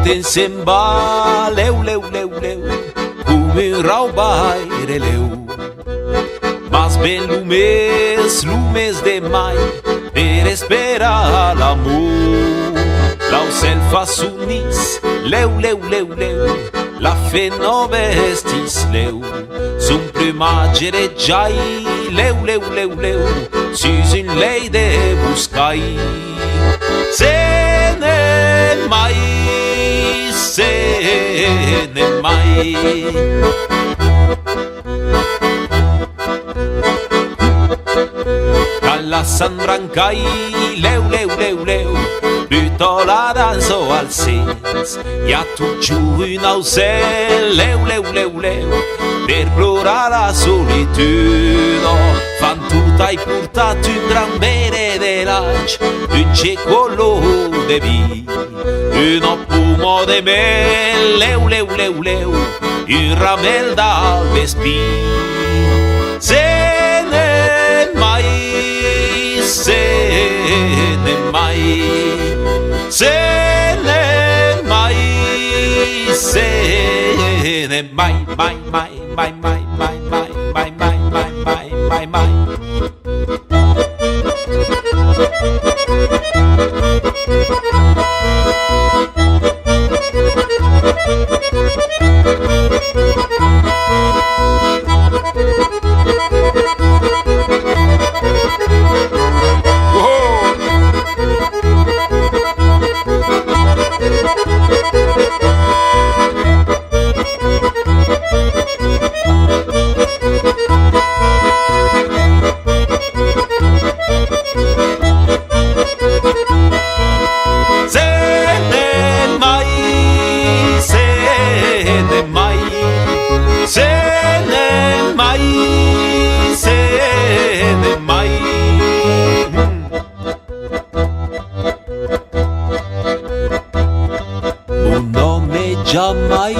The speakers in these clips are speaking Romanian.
Uite semba, leu, leu, leu, leu, cum erau baireleu. Mas bem lumes de mai, per esperar l'amor. Lau cel fa sunis, leu, leu, leu, leu, la fe no vestis leu. Sun plumage reggiai, leu, leu, leu, leu, sus un lei de buscai. Se ne mai, se ne mai. Alla s'embrancai, leu, leu, leu, leu, plutôt la danse au alcès. I a tot giù un aucel, leu, leu, leu, leu, per plorar la solitude. Fan tot hai portat un gran bere de l'aig, un cecolo de vi, un pomo de mel, leu, leu, leu, leu, un ramel d'albespí. Se ne mai, se ne mai, se ne mai, se ne mai, mai, mai, mai, mai, mai, mai, mai, mai, mai, mai, mai, mai. Jamais,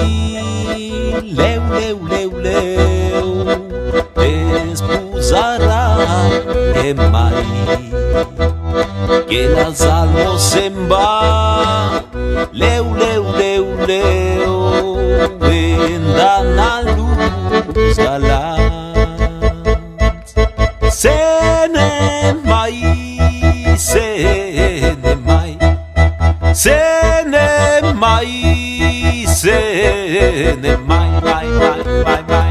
leu, leu, leu, leu, desposarà e mai che las almas se'n va, leu, leu, leu, leu, vendan a luz galant. Se ne mai, se ne mai, se ne mai, se ne mai, mai, mai, mai, mai.